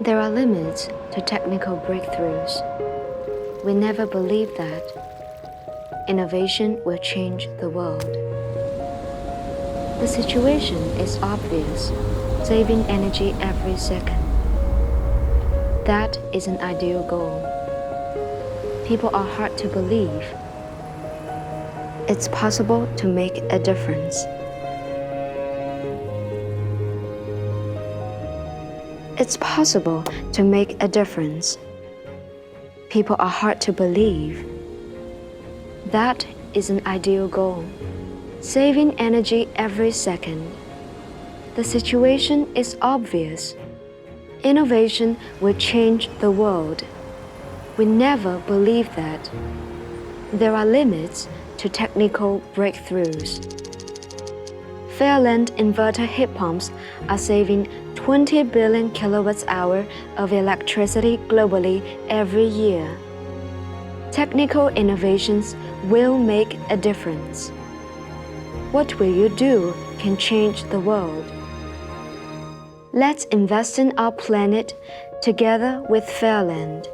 There are limits to technical breakthroughs. We never believed that innovation will change the world. The situation is obvious, saving energy every second. That is an ideal goal. People are hard to believe. It's possible to make a difference. It's possible to make a difference. People are hard to believe. That is an ideal goal. Saving energy every second. The situation is obvious. Innovation will change the world. We never believed that. There are limits to technical breakthroughs. Fairland inverter heat pumps are saving 20 billion kilowatts-hour of electricity globally every year. Technical innovations will make a difference. What will you do can change the world. Let's invest in our planet together with Fairland.